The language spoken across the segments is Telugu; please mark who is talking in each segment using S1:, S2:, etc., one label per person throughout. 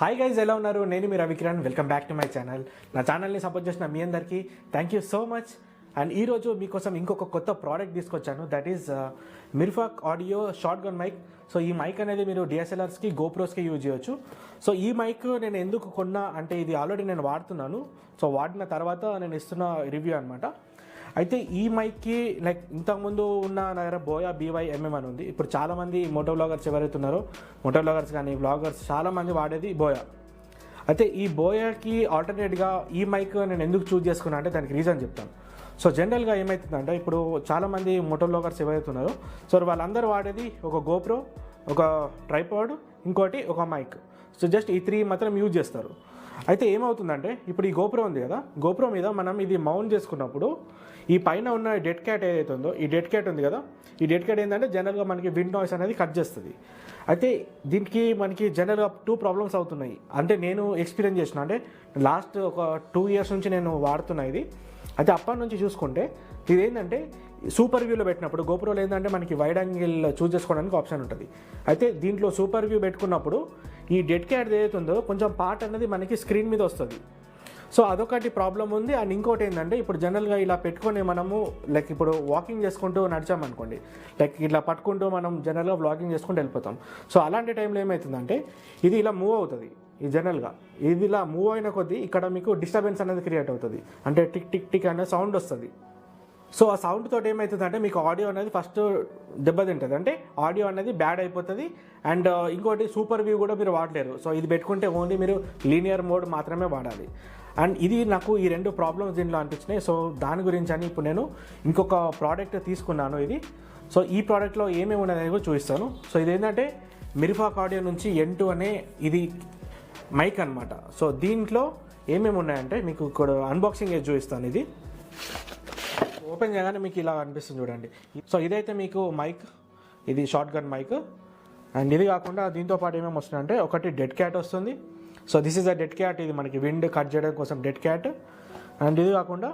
S1: హాయ్ గైజ్, ఎలా ఉన్నారు? నేను మీ Ravikiran. Welcome back to my channel. నా ఛానల్ని సపోర్ట్ చేసిన మీ అందరికీ thank you so much. And ఈరోజు మీకోసం ఇంకొక కొత్త ప్రోడక్ట్ తీసుకొచ్చాను. That is Mirfak audio shotgun mic. So ఈ మైక్ అనేది మీరు డిఎస్ఎల్ఆర్స్కి, గోప్రోస్కి యూజ్ చేయొచ్చు. సో ఈ మైక్ నేను ఎందుకు కొన్నా అంటే ఇది ఆల్రెడీ నేను వాడుతున్నాను. సో వాడిన తర్వాత నేను ఇస్తున్న రివ్యూ అనమాట. అయితే ఈ మైక్కి లైక్ ఇంతకుముందు ఉన్న నా దగ్గర బోయా BY-MM అని ఉంది. ఇప్పుడు చాలామంది మోటో వ్లాగర్స్ ఎవరైతే ఉన్నారో, మోటో వ్లాగర్స్ కానీ వ్లాగర్స్ చాలామంది వాడేది బోయా. అయితే ఈ బోయాకి ఆల్టర్నేట్గా ఈ మైక్ నేను ఎందుకు చూజ్ చేసుకున్నా అంటే దానికి రీజన్ చెప్తాను. సో జనరల్గా ఏమవుతుందంటే ఇప్పుడు చాలామంది మోటో వ్లాగర్స్ ఎవరైతే ఉన్నారో సో వాళ్ళందరూ వాడేది ఒక గోప్రో, ఒక ట్రైపాడ్, ఇంకోటి ఒక మైక్. సో జస్ట్ ఈ 3 మాత్రం యూజ్ చేస్తారు. అయితే ఏమవుతుందంటే ఇప్పుడు ఈ గోప్రో ఉంది కదా, గోప్రో మీద మనం ఇది మౌంట్ చేసుకున్నప్పుడు ఈ పైన ఉన్న డెడ్ క్యాట్ ఏదైతే ఉందో, ఈ డెడ్ క్యాట్ ఉంది కదా, ఈ డెడ్ క్యాట్ ఏంటంటే జనరల్గా మనకి విండ్ నాయిస్ అనేది కట్ చేస్తుంది. అయితే దీనికి మనకి జనరల్గా 2 ప్రాబ్లమ్స్ అవుతున్నాయి. అంటే నేను ఎక్స్పీరియన్స్ చేసిన, అంటే లాస్ట్ ఒక 2 ఇయర్స్ నుంచి నేను వాడుతున్నా ఇది. అయితే అప్పటి నుంచి చూసుకుంటే ఇది ఏంటంటే సూపర్ వ్యూలో పెట్టినప్పుడు గోప్రోలో ఏంటంటే మనకి వైడ్ యాంగిల్ చూస్ చేసుకోవడానికి ఆప్షన్ ఉంటుంది. అయితే దీంట్లో సూపర్ వ్యూ పెట్టుకున్నప్పుడు ఈ డెడ్ క్యాట్ ఏదైతే ఉందో కొంచెం పార్ట్ అనేది మనకి స్క్రీన్ మీద వస్తుంది. సో అదొకటి ప్రాబ్లం ఉంది. అండ్ ఇంకోటి ఏంటంటే ఇప్పుడు జనరల్గా ఇలా పెట్టుకొని మనము లైక్ ఇప్పుడు వాకింగ్ చేసుకుంటూ నడిచామనుకోండి, లైక్ ఇట్లా పట్టుకుంటూ మనం జనరల్గా వ్లాగింగ్ చేసుకుంటూ వెళ్ళిపోతాం. సో అలాంటి టైంలో ఏమవుతుందంటే ఇది ఇలా మూవ్ అవుతుంది. ఇది జనరల్గా ఇది ఇలా మూవ్ అయిన కొద్దీ ఇక్కడ మీకు డిస్టర్బెన్స్ అనేది క్రియేట్ అవుతుంది. అంటే టిక్ టిక్ టిక్ అనే సౌండ్ వస్తుంది. సో ఆ సౌండ్ తోటి ఏమవుతుందంటే మీకు ఆడియో అనేది ఫస్ట్ దెబ్బతింటుంది, అంటే ఆడియో అనేది బ్యాడ్ అయిపోతుంది. అండ్ ఇంకోటి సూపర్ వ్యూ కూడా మీరు వాడలేరు. సో ఇది పెట్టుకుంటే ఓన్లీ మీరు లీనియర్ మోడ్ మాత్రమే వాడాలి. అండ్ ఇది నాకు ఈ 2 ప్రాబ్లమ్స్ దీంట్లో అనిపించినాయి. సో దాని గురించి అని ఇప్పుడు నేను ఇంకొక ప్రోడక్ట్ తీసుకున్నాను ఇది. సో ఈ ప్రోడక్ట్లో ఏమేమి ఉన్నదని కూడా చూపిస్తాను. సో ఇదేంటంటే మిర్ఫాక్ ఆడియో నుంచి N2 అనే ఇది మైక్ అనమాట. సో దీంట్లో ఏమేమి ఉన్నాయంటే మీకు ఇక్కడ అన్బాక్సింగ్ చూపిస్తాను. ఇది ఓపెన్ చేయగానే మీకు ఇలా అనిపిస్తుంది చూడండి. సో ఇదైతే మీకు మైక్, ఇది షార్ట్ గన్ మైక్. అండ్ ఇది కాకుండా దీంతో పాటు ఏమేమి వస్తున్నాయంటే ఒకటి డెడ్ క్యాట్ వస్తుంది. So this is a dead cat. ఇది మనకి విండ్ కట్ చేయడం కోసం డెడ్ క్యాట్. అండ్ ఇది కాకుండా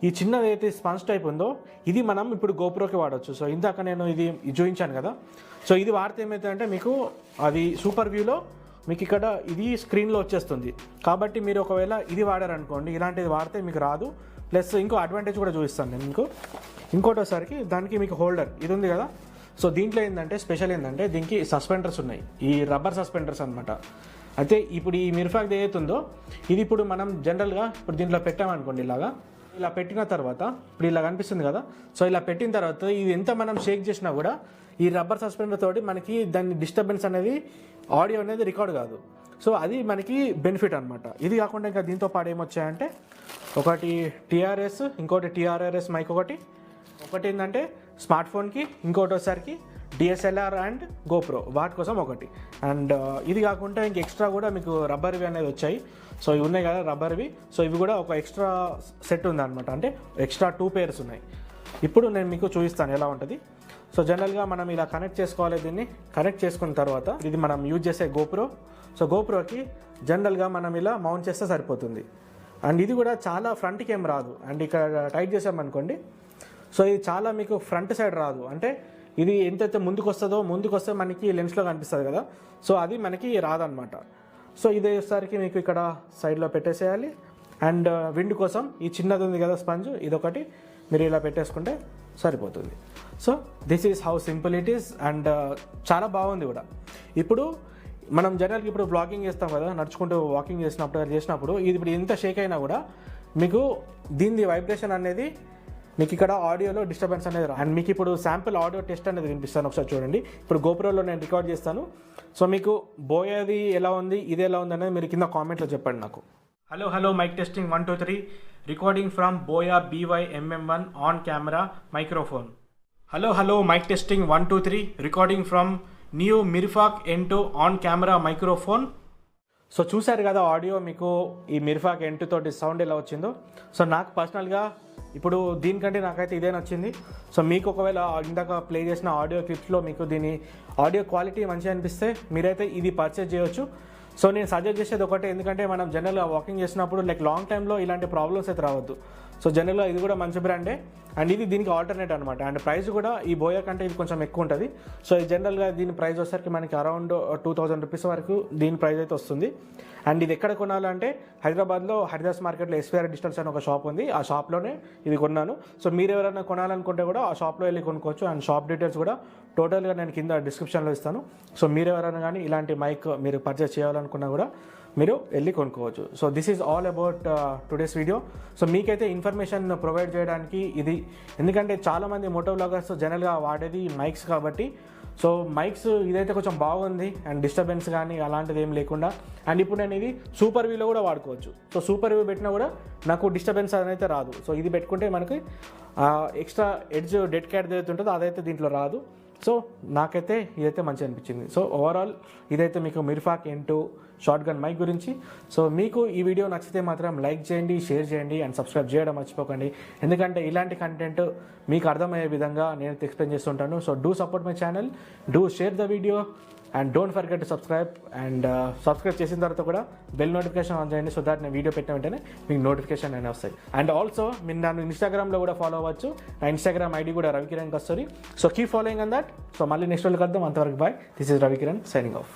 S1: ఈ చిన్నది అయితే స్పంజ్ టైప్ ఉందో ఇది మనం ఇప్పుడు గోప్రోకి వాడచ్చు. సో ఇందాక నేను ఇది చూపించాను కదా, సో ఇది వాడితే ఏమవుతుందంటే మీకు అది సూపర్ వ్యూలో మీకు ఇక్కడ ఇది స్క్రీన్లో వచ్చేస్తుంది. కాబట్టి మీరు ఒకవేళ ఇది వాడారనుకోండి, ఇలాంటిది వాడితే మీకు రాదు. ప్లస్ ఇంకో అడ్వాంటేజ్ కూడా చూపిస్తాను నేను మీకు. ఇంకోటి వచ్చేసరికి దానికి మీకు హోల్డర్ ఇది ఉంది కదా. సో దీంట్లో ఏంటంటే స్పెషల్ ఏంటంటే దీనికి సస్పెండర్స్ ఉన్నాయి, ఈ రబ్బర్ సస్పెండర్స్ అనమాట. అయితే ఇప్పుడు ఈ మిర్ఫాక్ ఏదైతుందో ఇది ఇప్పుడు మనం జనరల్గా ఇప్పుడు దీంట్లో పెట్టామనుకోండి, ఇలా పెట్టిన తర్వాత ఇప్పుడు ఇలా కనిపిస్తుంది కదా. సో ఇలా పెట్టిన తర్వాత ఇది ఎంత మనం షేక్ చేసినా కూడా ఈ రబ్బర్ సస్పెండర్ తోటి మనకి దాని డిస్టర్బెన్స్ అనేది ఆడియో అనేది రికార్డ్ కాదు. సో అది మనకి బెనిఫిట్ అనమాట. ఇది కాకుండా ఇంకా దీంతో పాటు ఏమొచ్చాయంటే ఒకటి TRS, ఇంకోటి TRRS మైక్, ఒకటి ఏంటంటే స్మార్ట్ ఫోన్కి, ఇంకోటి వచ్చేసరికి DSLR అండ్ గోప్రో వాటి కోసం ఒకటి. అండ్ ఇది కాకుండా ఇంక ఎక్స్ట్రా కూడా మీకు రబ్బర్వి అనేది వచ్చాయి. సో ఇవి ఉన్నాయి కదా రబ్బర్వి. సో ఇవి కూడా ఒక ఎక్స్ట్రా సెట్ ఉందన్నమాట, అంటే ఎక్స్ట్రా 2 పేర్స్ ఉన్నాయి. ఇప్పుడు నేను మీకు చూపిస్తాను ఎలా ఉంటుంది. సో జనరల్గా మనం ఇలా కనెక్ట్ చేసుకోవాలి. దీన్ని కనెక్ట్ చేసుకున్న తర్వాత ఇది మనం యూజ్ చేసే గోప్రో. సో గోప్రోకి జనరల్గా మనం ఇలా మౌంట్ చేస్తే సరిపోతుంది. అండ్ ఇది కూడా చాలా ఫ్రంట్కి ఏం రాదు. అండ్ ఇక్కడ టైట్ చేసామనుకోండి, సో ఇది చాలా మీకు ఫ్రంట్ సైడ్ రాదు. అంటే ఇది ఎంతైతే ముందుకు వస్తే మనకి లెన్స్లో కనిపిస్తుంది కదా, సో అది మనకి రాదనమాట. సో ఇది వచ్చేసరికి మీకు ఇక్కడ సైడ్లో పెట్టేసేయాలి. అండ్ విండ్ కోసం ఈ చిన్నది ఉంది కదా స్పంజ్, ఇదొకటి మీరు ఇలా పెట్టేసుకుంటే సరిపోతుంది. So this is how simple it is. And చాలా బాగుంది కూడా. ఇప్పుడు మనం జనరల్గా ఇప్పుడు బ్లాగింగ్ చేస్తాం కదా, నడుచుకుంటూ వాకింగ్ చేసినప్పుడు ఇది ఇప్పుడు ఎంత షేక్ అయినా కూడా మీకు దీని వైబ్రేషన్ అనేది మీకు ఇక్కడ ఆడియోలో డిస్టర్బెన్స్ అనేది అండ్ మీకు ఇప్పుడు శాంపుల్ ఆడియో టెస్ట్ అనేది వినిపిస్తాను, ఒకసారి చూడండి. ఇప్పుడు గోప్రోలో నేను రికార్డ్ చేస్తాను. సో మీకు బోయాది ఎలా ఉంది, ఇది ఎలా ఉంది అనేది మీరు కింద కామెంట్లో చెప్పండి నాకు. Hello mic testing 1 2 3 recording from Boya BY-MM1 on camera microphone. Hello mic testing 1 2 3 recording from new Mirfak N2 on camera microphone. So చూశారు కదా ఆడియో మీకు ఈ మిర్ఫాక్ N2 తోటి సౌండ్ ఎలా వచ్చిందో. సో నాకు పర్సనల్గా ఇప్పుడు దీనికంటే నాకైతే ఇదే నచ్చింది. సో మీకు ఒకవేళ ఇందాక ప్లే చేసిన ఆడియో క్లిప్స్లో మీకు దీని ఆడియో క్వాలిటీ మంచిగా అనిపిస్తే మీరైతే ఇది పర్చేజ్ చేయొచ్చు. సో నేను సజెస్ట్ చేసేది ఒకటే, ఎందుకంటే మనం జనరల్గా వాకింగ్ చేసినప్పుడు లైక్ లాంగ్ టైంలో ఇలాంటి ప్రాబ్లమ్స్ అయితే రావద్దు. సో జనరల్గా ఇది కూడా మంచి బ్రాండే అండ్ ఇది దీనికి ఆల్టర్నేట్ అనమాట. అండ్ ప్రైస్ కూడా ఈ బోయా కంటే ఇది కొంచెం ఎక్కువ ఉంటుంది. సో జనరల్గా దీని ప్రైస్ వచ్చేసరికి మనకి అరౌండ్ 2000 రూపీస్ వరకు దీని ప్రైస్ అయితే వస్తుంది. అండ్ ఇది ఎక్కడ కొనాలంటే హైదరాబాద్లో హరిదాస్ మార్కెట్లో SVR Digitals అని ఒక షాప్ ఉంది, ఆ షాప్లోనే ఇది కొన్నాను. సో మీరు ఎవరైనా కొనాలనుకుంటే కూడా ఆ షాప్లో వెళ్ళి కొనుక్కోవచ్చు. అండ్ షాప్ డీటెయిల్స్ కూడా టోటల్గా నేను కింద డిస్క్రిప్షన్లో ఇస్తాను. సో మీరు ఎవరైనా కానీ ఇలాంటి మైక్ మీరు పర్చేస్ చేయాలనుకున్నా కూడా మీరు వెళ్ళి కొనుక్కోవచ్చు. So this is all about today's video. So మీకైతే ఇన్ఫర్మేషన్ ప్రొవైడ్ చేయడానికి ఇది, ఎందుకంటే చాలామంది మోటో వ్లాగర్స్ జనరల్గా వాడేది మైక్స్ కాబట్టి. సో మైక్స్ ఇదైతే కొంచెం బాగుంది అండ్ డిస్టర్బెన్స్ కానీ అలాంటిది ఏం లేకుండా. అండ్ ఇప్పుడు నేను ఇది సూపర్ వ్యూలో కూడా వాడుకోవచ్చు. సో సూపర్ వ్యూ పెట్టినా కూడా నాకు డిస్టర్బెన్స్ అనేది రాదు. సో ఇది పెట్టుకుంటే మనకి ఎక్స్ట్రా ఎడ్జ్ డెడ్ క్యాట్ ఏదైతే ఉంటుందో అదైతే దీంట్లో రాదు. సో నాకైతే ఇదైతే మంచిగా అనిపించింది. సో ఓవరాల్ ఇదైతే మీకు మిర్ఫాక్ N2 షార్ట్ గన్ మైక్ గురించి. సో మీకు ఈ వీడియో నచ్చితే మాత్రం లైక్ చేయండి, షేర్ చేయండి అండ్ సబ్స్క్రైబ్ చేయడం మర్చిపోకండి. ఎందుకంటే ఇలాంటి కంటెంట్ మీకు అర్థమయ్యే విధంగా నేను ఎక్స్ప్లెయిన్ చేస్తుంటాను. So do support my channel, do share the video and don't forget to subscribe. And subscribe చేసిన తర్వాత కూడా బెల్ నోటిఫికేషన్ ఆన్ చేయండి. సో దాట్ నేను వీడియో పెట్టిన వెంటనే మీకు నోటిఫికేషన్ అయినా వస్తాయి. అండ్ ఆల్సో మీరు నన్ను ఇన్స్టాగ్రామ్లో కూడా ఫాలో అవ్వచ్చు. నా ఇన్స్టాగ్రామ్ ఐడి కూడా Ravikiran కస్తూరి. So keep following on that. So మళ్ళీ నెక్స్ట్ వీడియోకి వద్దాం. అంతవరకు bye. This is Ravikiran signing of.